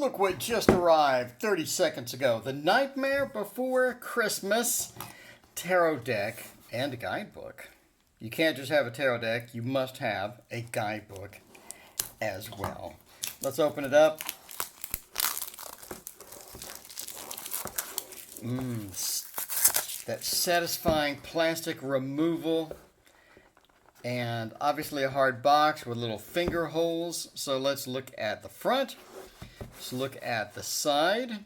Look what just arrived 30 seconds ago. The Nightmare Before Christmas tarot deck and guidebook. You can't just have a tarot deck, you must have a guidebook as well. Let's open it up. That satisfying plastic removal. And obviously a hard box with little finger holes. So let's look at the front. Let's look at the side.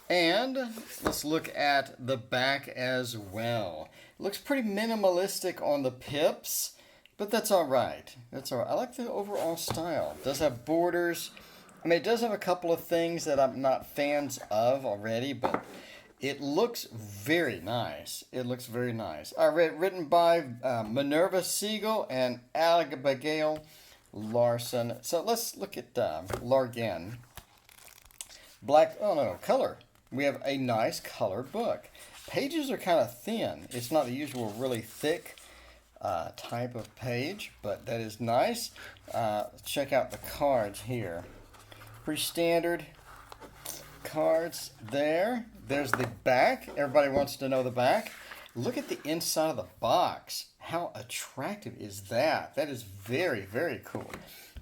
And let's look at the back as well. It looks pretty minimalistic on the pips, but that's all right. That's all right. I like the overall style. It does have borders. I mean, it does have a couple of things that I'm not fans of already, but it looks very nice. It looks very nice. Written by Minerva Siegel and Abigail Larson. So let's look at Largan. Color. We have a nice color book. Pages are kind of thin. It's not the usual really thick type of page, but that is nice. Check out the cards here. Pretty standard cards there. There's the back. Everybody wants to know the back. Look at the inside of the box. How attractive is that? That is very, very cool.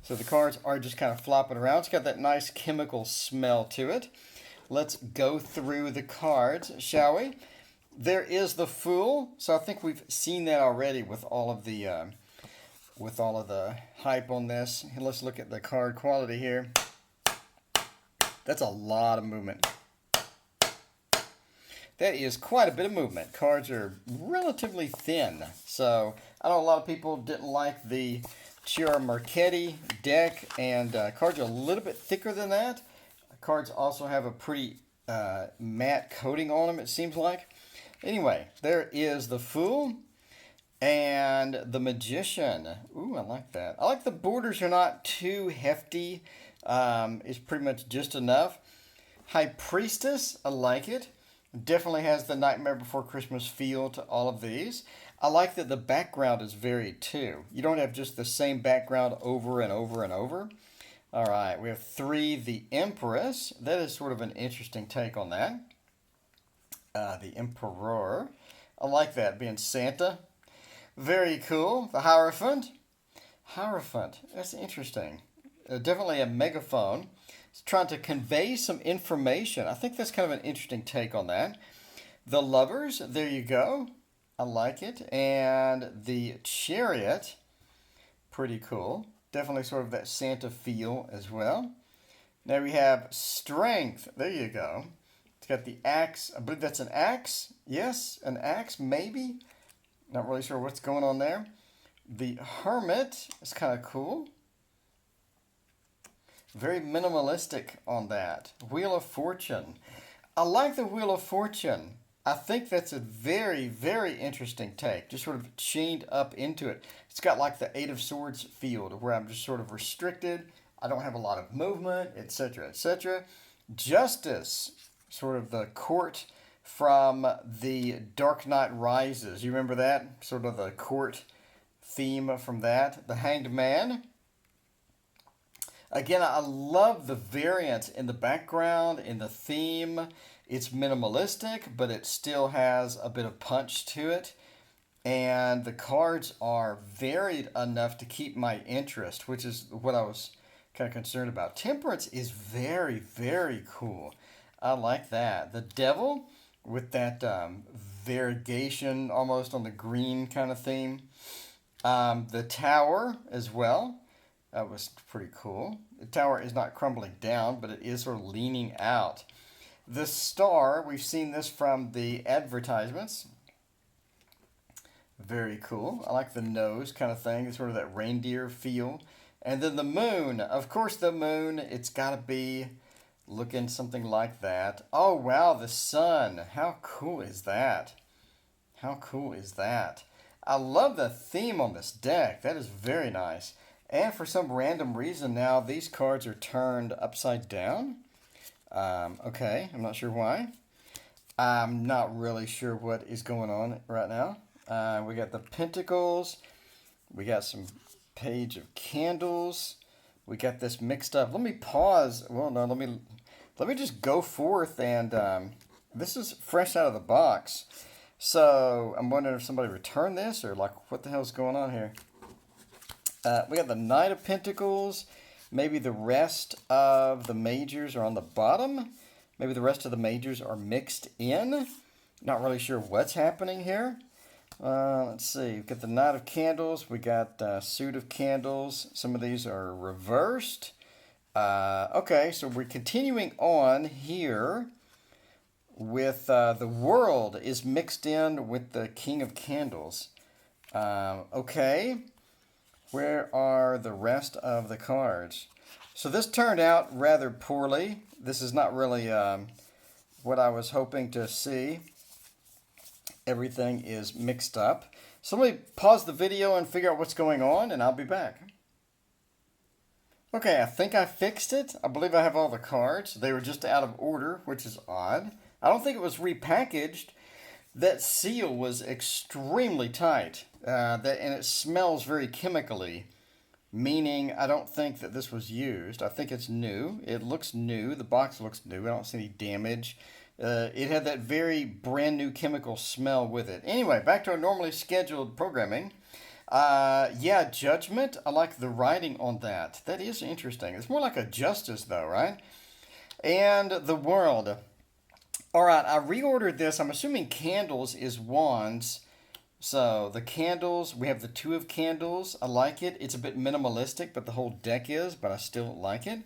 So the cards are just kind of flopping around. It's got that nice chemical smell to it. Let's go through the cards, shall we? There is the Fool. So I think we've seen that already with all of the hype on this. Let's look at the card quality here. That's a lot of movement. That is quite a bit of movement. Cards are relatively thin. So I know a lot of people didn't like the Chiara Marchetti deck, and cards are a little bit thicker than that. Cards also have a pretty matte coating on them, it seems like. Anyway, there is the Fool and the Magician. Ooh, I like that. I like the borders are not too hefty. It's pretty much just enough. High Priestess, I like it. Definitely has the Nightmare Before Christmas feel to all of these. I like that the background is varied too. You don't have just the same background over and over and over. All right, we have 3, the Empress. That is sort of an interesting take on that. The Emperor. I like that, being Santa. Very cool. The Hierophant. Hierophant, that's interesting. Definitely a megaphone. It's trying to convey some information. I think that's kind of an interesting take on that. The Lovers, there you go. I like it. And the Chariot, pretty cool. Definitely sort of that Santa feel as well. Now we have Strength. There you go. It's got the axe. I believe that's an axe. Yes, an axe, maybe. Not really sure what's going on there. The Hermit is kind of cool. Very minimalistic on that. Wheel of Fortune. I like the Wheel of Fortune. I think that's a very, very interesting take. Just sort of chained up into it. It's got like the 8 of Swords field where I'm just sort of restricted. I don't have a lot of movement, etc., etc. Justice, sort of the court from the Dark Knight Rises. You remember that? Sort of the court theme from that. The Hanged Man. Again, I love the variance in the background, in the theme. It's minimalistic, but it still has a bit of punch to it. And the cards are varied enough to keep my interest, which is what I was kind of concerned about. Temperance is very, very cool. I like that. The Devil with that variegation almost on the green kind of theme. The Tower as well. That was pretty cool. The tower is not crumbling down, but it is sort of leaning out. The Star, we've seen this from the advertisements. Very cool. I like the nose kind of thing. It's sort of that reindeer feel. And then the Moon. Of course, the Moon, it's got to be looking something like that. Oh, wow, the Sun. How cool is that? How cool is that? I love the theme on this deck. That is very nice. And for some random reason now, these cards are turned upside down. Okay, I'm not sure why. I'm not really sure what is going on right now. We got the Pentacles. We got some Page of Candles. we got this mixed up. Let me pause. Well, no, let me just go forth and this is fresh out of the box. So I'm wondering if somebody returned this or like what the hell's going on here. We got the Knight of Pentacles. Maybe the rest of the majors are on the bottom. Maybe the rest of the majors are mixed in. Not really sure what's happening here. Let's see. We've got the Knight of Candles. We got Suit of Candles. Some of these are reversed. Okay, so we're continuing on here with the World is mixed in with the King of Candles. Okay. Where are the rest of the cards? So this turned out rather poorly. This is not really what I was hoping to see. Everything is mixed up. So let me pause the video and figure out what's going on, and I'll be back. Okay, I think I fixed it. I believe I have all the cards. They were just out of order, which is odd. I don't think it was repackaged. That seal was extremely tight, and it smells very chemically, meaning I don't think that this was used. I think it's new. It looks new. The box looks new. I don't see any damage. It had that very brand new chemical smell with it. Anyway, back to our normally scheduled programming. Yeah, Judgment. I like the writing on that. That is interesting. It's more like a Justice, though, right? And the World. All right, I reordered this. I'm assuming Candles is Wands. So the Candles, we have the Two of Candles. I like it. It's a bit minimalistic, but the whole deck is, but I still like it.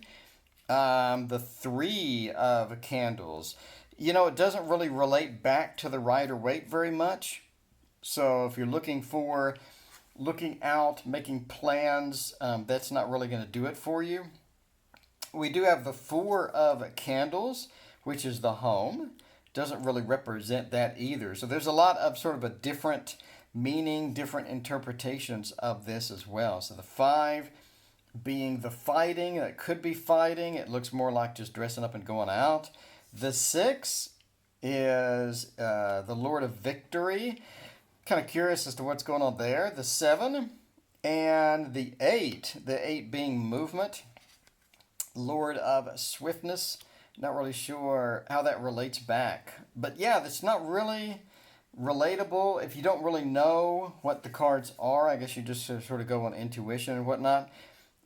The Three of Candles. You know, it doesn't really relate back to the Rider-Waite very much. So if you're looking out, making plans, that's not really going to do it for you. We do have the Four of Candles, which is the home. Doesn't really represent that either. So there's a lot of sort of a different meaning, different interpretations of this as well. So the Five being the fighting, that could be fighting. It looks more like just dressing up and going out. The Six is the Lord of Victory. Kind of curious as to what's going on there. The Seven and the Eight being movement. Lord of Swiftness. Not really sure how that relates back. But yeah, that's not really relatable. If you don't really know what the cards are, I guess you just sort of go on intuition and whatnot.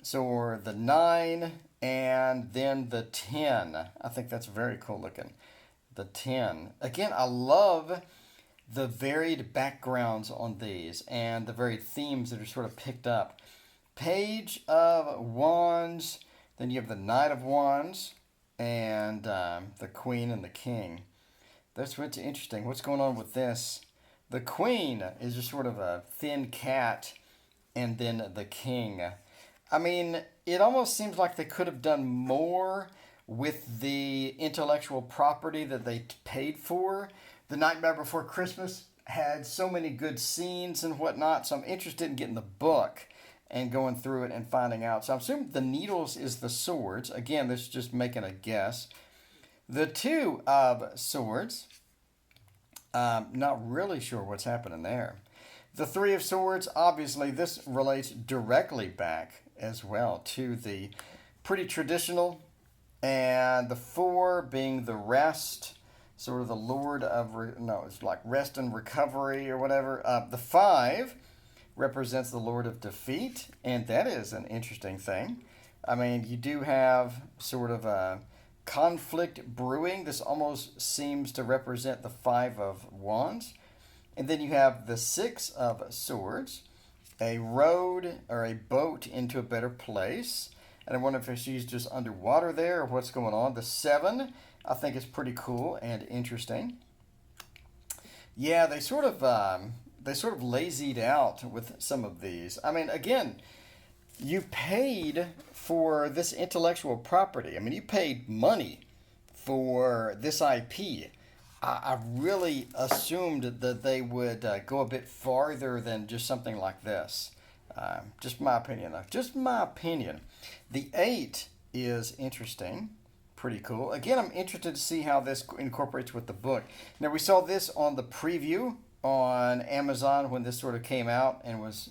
So the 9 and then the 10. I think that's very cool looking. The 10. Again, I love the varied backgrounds on these and the varied themes that are sort of picked up. Page of Wands. Then you have the Knight of Wands. And the Queen and the King. That's what's interesting. What's going on with this? The Queen is just sort of a thin cat, and then the King. I mean, it almost seems like they could have done more with the intellectual property that they paid for. The Nightmare Before Christmas had so many good scenes and whatnot, so I'm interested in getting the book and going through it and finding out. So I'm assuming the Needles is the Swords. Again, this is just making a guess. The Two of Swords. Not really sure what's happening there. The Three of Swords, obviously, this relates directly back as well to the pretty traditional. And the Four being the Rest, sort of the Lord of, it's like Rest and Recovery or whatever. The Five represents the Lord of Defeat, and that is an interesting thing. I mean, you do have sort of a conflict brewing. This almost seems to represent the Five of Wands. And then you have the Six of Swords, a road or a boat into a better place. And I wonder if she's just underwater there or what's going on. The Seven, I think, is pretty cool and interesting. Yeah, they sort of lazied out with some of these. I mean, again, you paid for this intellectual property. I mean, you paid money for this IP. I really assumed that they would go a bit farther than just something like this. Just my opinion, though. Just my opinion. The 8 is interesting. Pretty cool. Again, I'm interested to see how this incorporates with the book. Now, we saw this on the preview on Amazon when this sort of came out and was,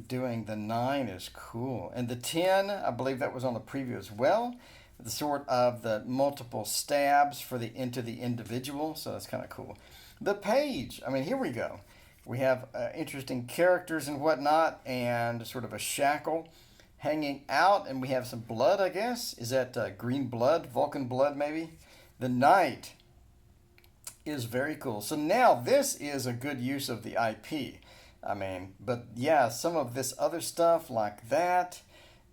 doing the 9 is cool. And the 10, I believe that was on the preview as well. The sort of the multiple stabs for the into the individual, so that's kind of cool. The page, I mean, here we go. We have interesting characters and whatnot, and sort of a shackle hanging out, and we have some blood, I guess. Is that green blood, Vulcan blood, maybe? The knight is very cool. So now this is a good use of the IP. I mean, but yeah, some of this other stuff like that.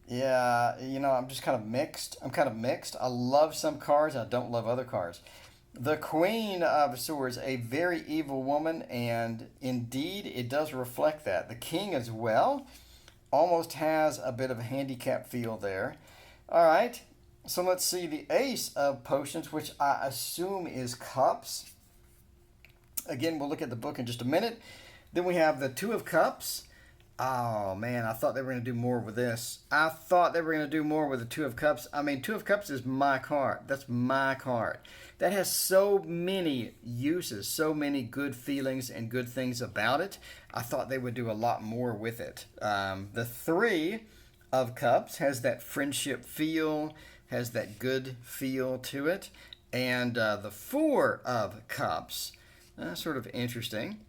Yeah, I'm just kind of mixed. I'm kind of mixed. I love some cars, I don't love other cars. The Queen of Swords, a very evil woman, and indeed it does reflect that. The King as well almost has a bit of a handicap feel there. All right, so let's see the Ace of Potions, which I assume is cups. Again, we'll look at the book in just a minute. Then we have the Two of Cups. Oh man, I thought they were going to do more with this. I thought they were going to do more with the Two of Cups. I mean, Two of Cups is my card. That's my card. That has so many uses, so many good feelings and good things about it. I thought they would do a lot more with it. The Three of Cups has that friendship feel, has that good feel to it. And the Four of Cups, sort of interesting.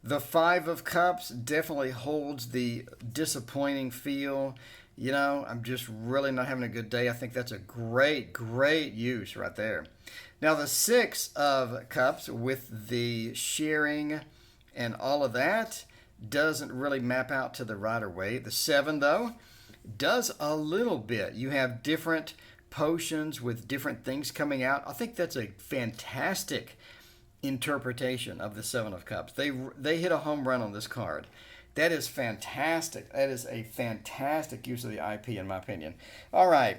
The Five of Cups definitely holds the disappointing feel. I'm just really not having a good day. I think that's a great, great use right there. Now, the Six of Cups with the sharing and all of that doesn't really map out to the Rider-Waite. The Seven, though, does a little bit. You have different potions with different things coming out. I think that's a fantastic interpretation of the Seven of Cups. They hit a home run on this card. That is fantastic. That is a fantastic use of the IP, in my opinion. All right.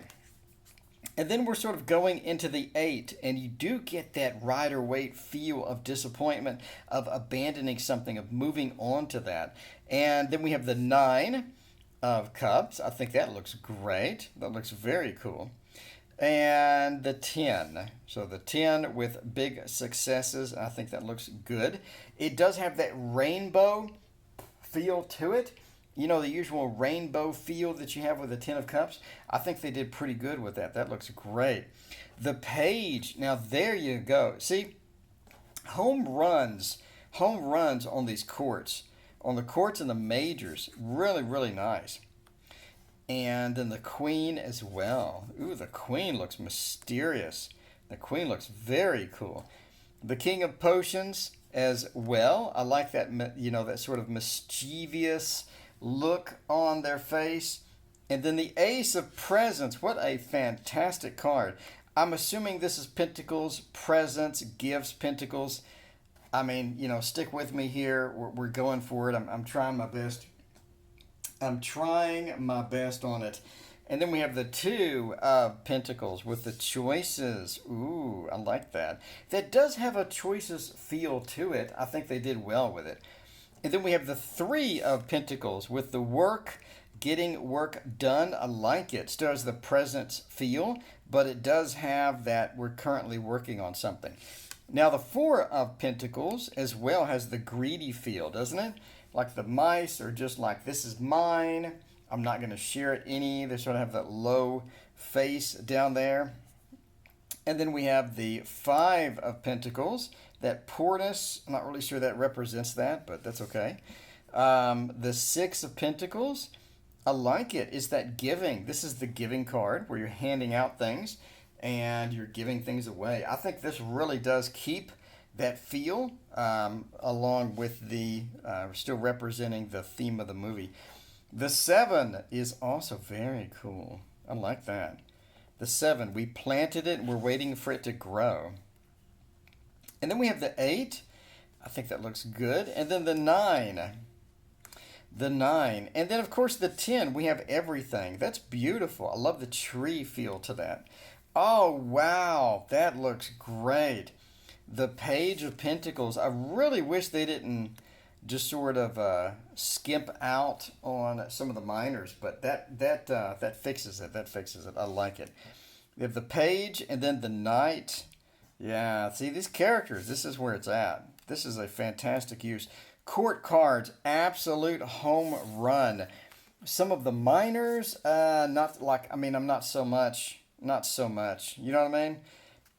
And then we're sort of going into the 8, and you do get that Rider-Waite feel of disappointment, of abandoning something, of moving on to that. And then we have the 9 of Cups. I think that looks great. That looks very cool. And the 10. So the 10 with big successes. I think that looks good. It does have that rainbow feel to it. The usual rainbow feel that you have with the 10 of Cups. I think they did pretty good with that. That looks great. The page. Now there you go. See, home runs on these courts. On the courts and the majors. Really, really nice. And then the Queen as well. Ooh, the Queen looks mysterious. The Queen looks very cool. The King of Potions as well. I like that, that sort of mischievous look on their face. And then the Ace of Presents. What a fantastic card. I'm assuming this is Pentacles, Presents, Gifts, Pentacles. I mean, stick with me here. We're going for it. I'm trying my best. I'm trying my best on it. And then we have the Two of Pentacles with the choices. Ooh, I like that. That does have a choices feel to it. I think they did well with it. And then we have the Three of Pentacles with the work, getting work done. I like it. Still has the presence feel, but it does have that we're currently working on something. Now the Four of Pentacles as well has the greedy feel, doesn't it? Like the mice are just like, this is mine. I'm not going to share it any. They sort of have that low face down there. And then we have the Five of Pentacles. That poorness, I'm not really sure that represents that, but that's okay. The Six of Pentacles, I like it. It's that giving. This is the giving card where you're handing out things and you're giving things away. I think this really does keep that feel along with the still representing the theme of the movie. The Seven is also very cool. I like that. The Seven, we planted it and we're waiting for it to grow. And then we have the 8. I think that looks good. And then the 9. The 9. And then, of course, the 10. We have everything. That's beautiful. I love the tree feel to that. Oh, wow. That looks great. The Page of Pentacles. I really wish they didn't just sort of skimp out on some of the minors. But that fixes it. That fixes it. I like it. We have the Page and then the Knight. Yeah, see, these characters, this is where it's at. This is a fantastic use. Court cards, absolute home run. Some of the minors, not like, I mean, I'm not so much. Not so much. You know what I mean?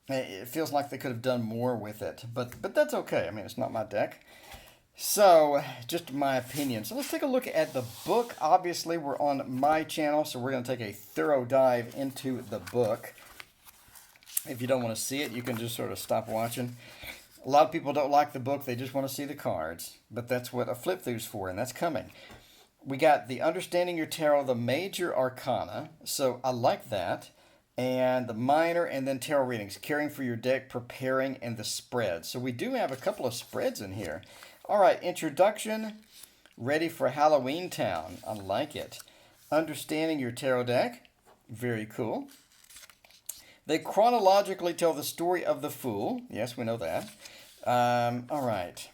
It feels like they could have done more with it, but that's okay. I mean, it's not my deck. So, just my opinion. So let's take a look at the book. Obviously, we're on my channel, so we're going to take a thorough dive into the book. If you don't want to see it, you can just sort of stop watching. A lot of people don't like the book. They just want to see the cards. But that's what a flip through's for, and that's coming. We got the Understanding Your Tarot, the Major Arcana. So I like that. And the minor, and then tarot readings. Caring for your deck, preparing, and the spread. So we do have a couple of spreads in here. All right, introduction. Ready for Halloween Town. I like it. Understanding Your Tarot deck. Very cool. They chronologically tell the story of the Fool. Yes, we know that. All right.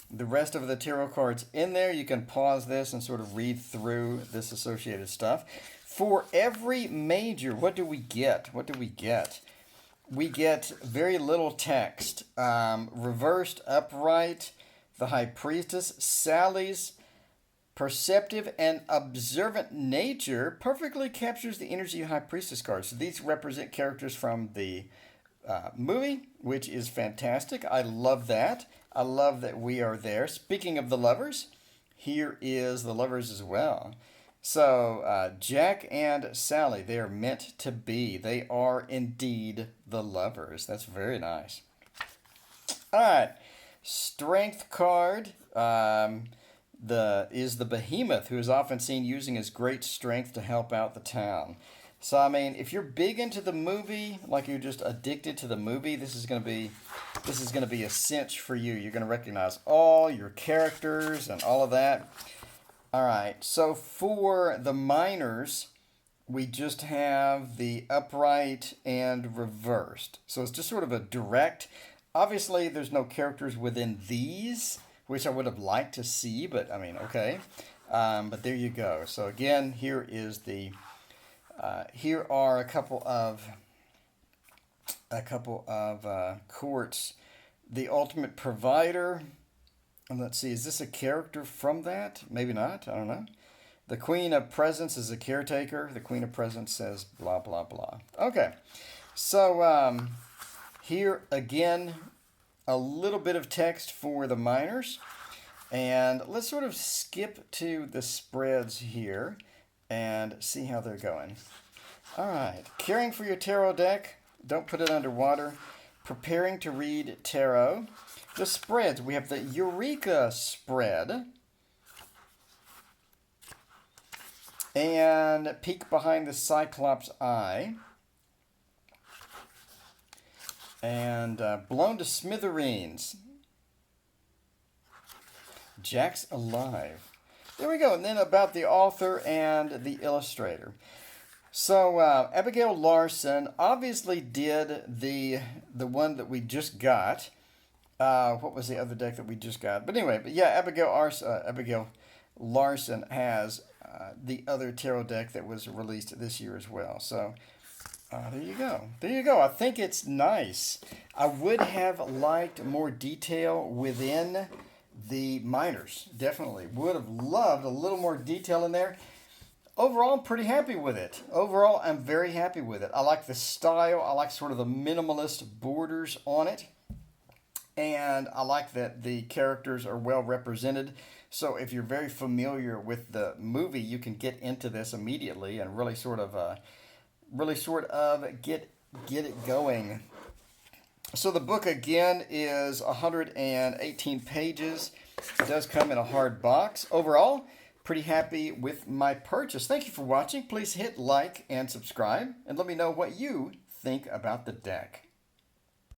The rest of the tarot cards in there. You can pause this and sort of read through this associated stuff. For every major, what do we get? What do we get? We get very little text. Reversed, upright, the High Priestess, Sally's perceptive and observant nature perfectly captures the energy of High Priestess cards. So these represent characters from the movie, which is fantastic. I love that. I love that we are there. Speaking of the lovers, here is the lovers as well. So, Jack and Sally, they are meant to be. They are indeed the lovers. That's very nice. All right. Strength card is the behemoth, who is often seen using his great strength to help out the town. So, I mean, if you're big into the movie, like you're just addicted to the movie, this is going to be a cinch for you. You're going to recognize all your characters and all of that. All right, so for the minors, we just have the upright and reversed. So it's just sort of a direct. Obviously, there's no characters within these, which I would have liked to see, but I mean, okay. But there you go. So again, here is the. Here are a couple of courts. The Ultimate Provider. And let's see, is this a character from that? Maybe not. I don't know. The Queen of Presence is a caretaker. The Queen of Presence says blah, blah, blah. Okay. So here again, a little bit of text for the minors. And let's sort of skip to the spreads here and see how they're going. All right. Caring for your tarot deck. Don't put it underwater. Preparing to read tarot. The spreads, we have the Eureka spread. And Peek Behind the Cyclops Eye. And Blown to Smithereens. Jack's Alive. There we go. And then about the author and the illustrator. So Abigail Larson obviously did the one that we just got. What was the other deck that we just got? But anyway, yeah, Abigail Larson has the other tarot deck that was released this year as well. So there you go. There you go. I think it's nice. I would have liked more detail within the minors. Definitely. Would have loved a little more detail in there. Overall, I'm pretty happy with it. Overall, I'm very happy with it. I like the style. I like sort of the minimalist borders on it. And I like that the characters are well represented. So if you're very familiar with the movie, you can get into this immediately and really sort of get it going. So the book again is 118 pages. It does come in a hard box. Overall, pretty happy with my purchase. Thank you for watching. Please hit like and subscribe and let me know what you think about the deck.